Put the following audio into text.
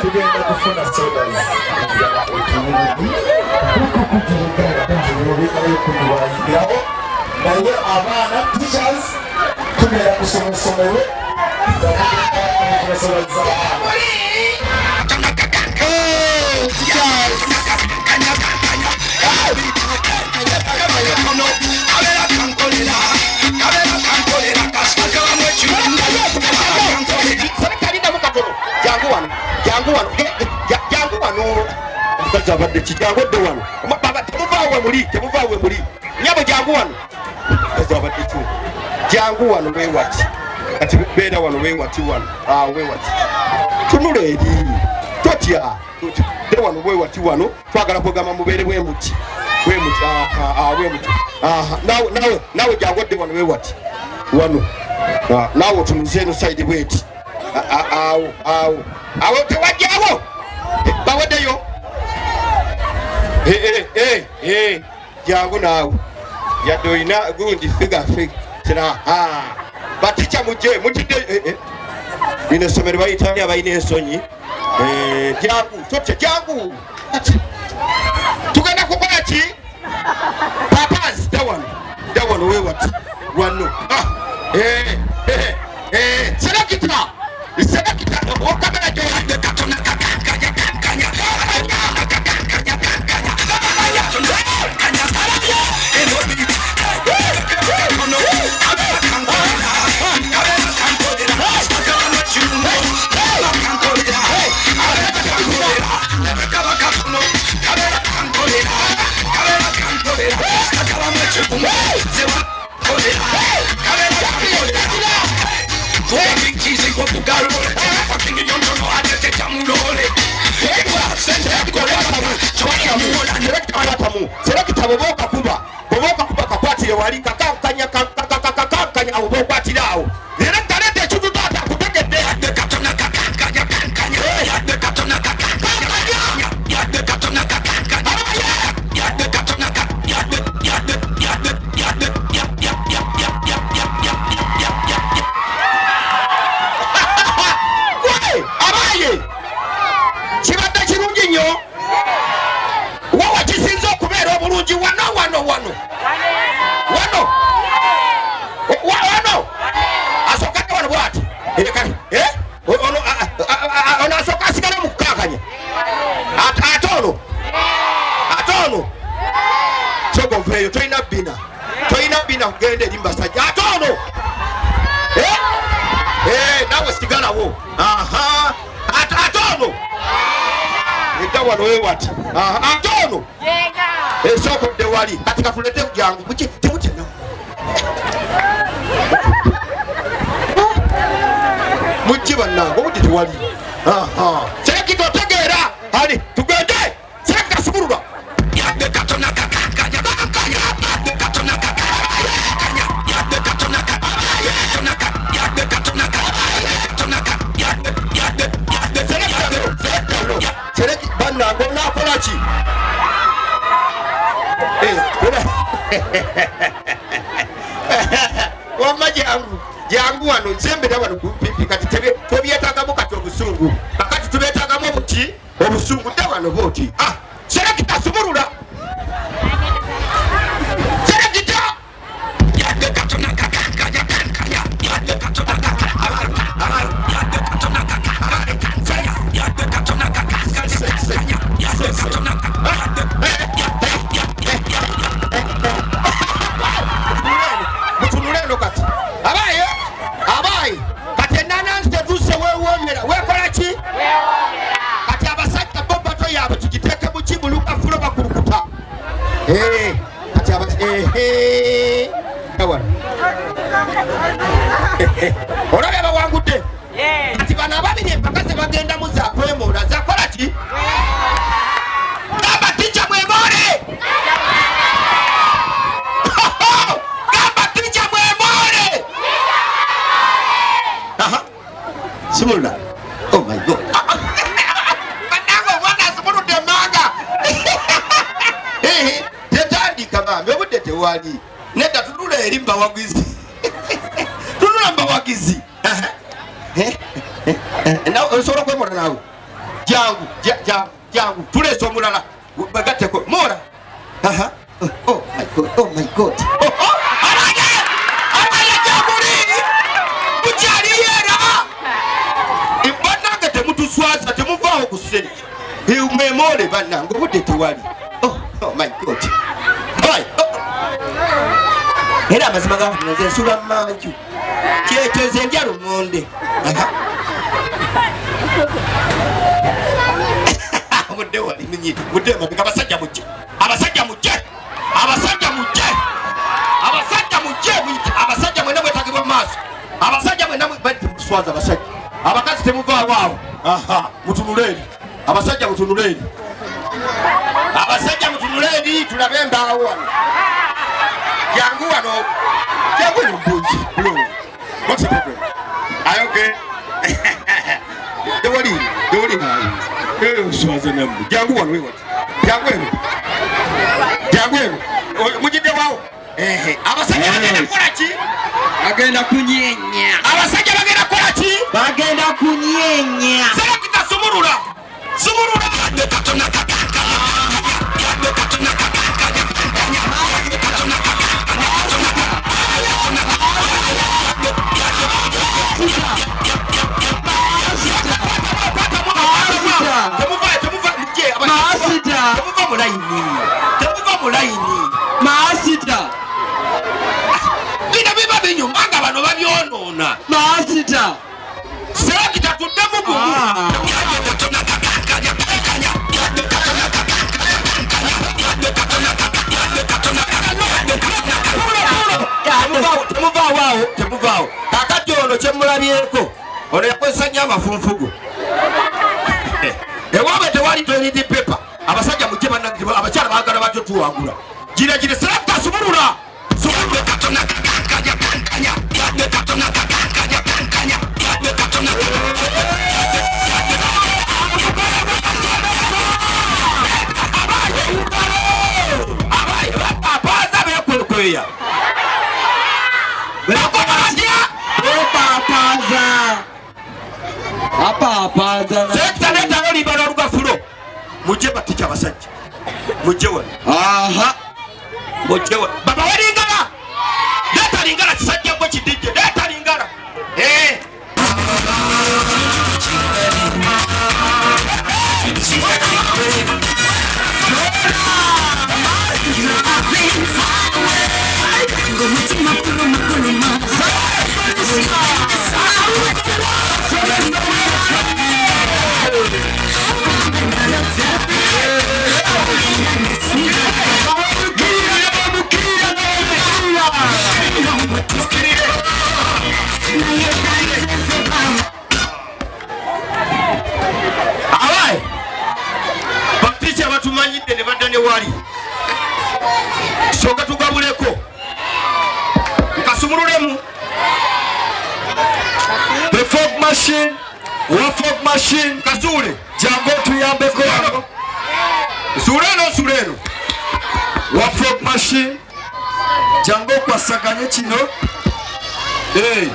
tugenda kufuna sodas ya otumungi kukujulikanayo naye abaana teachers tugenda kusomesomero Abadde kijangudde wano baba temuvaawe muli nyabo jangu wano abadde tu jangu wano wewati kati beera wano wewati wano wewati tunula eri totya beera wano wewati wano twagala kwegamba mubeere bwemuti nawe jangudde wano wewati wano nawe otunuze eno side bweti awo tewajjawo bawaddeyo jangu naawe yadde olina gundi figa kira baticha mujje lino essomero bayitani abalina ensonyi jangu totya jangu tugenda kukola ki papas dawano wewati wano selekita okamera gyoyadde katona kakakanya selekita boboka kuba kakwatire wali kakakanya abo bokwatire awo era talete ekitutata kutegedde yadde katona kakakanya yadde katona kakakanya yadde katona kakakanya yadde katona yadde wai abaye kibadde kirungi nnyo wawa kisinza okubeera obulungi wano asokadde wano bwati ono asooka asigala mu kukakanya ate ono sogonveeyo tolina bina kugenda eri mbasajja ate ono nawe sigalawo ate ono edda wano wewati ate ono esookodde wali kati katulete jangu temutena mujje bannange obudde tewali selekita otegeera ali tugende selekita sibulula yadde katona kakakanya yadde katona kakakanya yadde katona kakakanya yadde katona kakakanya yadde selekita bannange onakola ki wamma jangu wano nsembera wano kumpipi kati tebyetagamu kati obusungu kakati tubetagamu obuti obusungu dda wano booti selekita sumulula selekita yadde katona kakakanya yadde katona yadde katona yadde katona yadde katona mutunuleno kati abaye kati enanansi tetuse wewomera wekola ki kati abasajja bobato yaabwe tugiteeke mu kibuluka fulo bakulukuta kati olabye bawangude kati bano ababiri empaka ze bagendamu zakwemoola zakola ki gamba tijja mwemole simulula oh my god banango mwana simuludde manga tetandika bambi obudde tewali nedda tunula eri mbawagizi tunula mbawagizi Na osobola kwekola nawe. Jangu, jangu. Tulese omulala. Bagateko. Mora. Aha. Oh my God. Oh my God. Alage! Alage jabuli! Mujali yera! Ibana temutuswaza temuvaawo ku ssente. Umemole bana ngobudde tewali. Oh my God. Bye. Era amazima gafunze ensula manju. Kyeteze njalo monde. Mudde wali minyi. Mudde mabika abasajja mujje. Abasajja mujje. Abasajja mujje. Abasajja mujje. Abasajja mwena bwetagibwa maaso. Abasajja mwena bwetagibwa abasajja. Abakazi temuvaawo awo. Aha. Mutunuleni. Abasajja mutunuleni. Abasajja mutunuleni tulabe embaawo wano. Jangu wano. Jangu ni mbuji. Hello. What's the problem? Are you okay? Don't worry now. Uswaze nambu. Jangu wano wewe. Jangu wano. Mujide wao. Abasajja bagenda kukola ki? Bagenda kunyenya. Abasajja bagenda kukola ki? Bagenda kunyenya. Sala kitasumurula. Sumurula. Maasita. Bino biba binyumanga bano babyonoona. Maasita. Sala kitatudde mu bumu. Temuvaawo. Kakati ono kyemulabyeko. Ono yakozesa nnyo amafunfugu. Ewaabwe tewali toilet paper. Abasajja mujje bannange abakyala baagala batyo tuwangula. Gira selekta subulula. Abaza bekwekweya. Apapaza. Selekta neta oli bala lugafulo. Mujje baticha abasajja. Mujje wano. Aha. Mujje wano. Baba walingala. Leta lingala kisajja gwe kidijje. Leta lingala. Alright. Baticha batumanyidde ne badda ne wali. Soka tugabuleko. Nkasumululemu. The fog machine. Wa fog machine. Kasule. Jango tuyambeko. Sureno. Wa fog machine. Jango kwasaganye kino. Hey.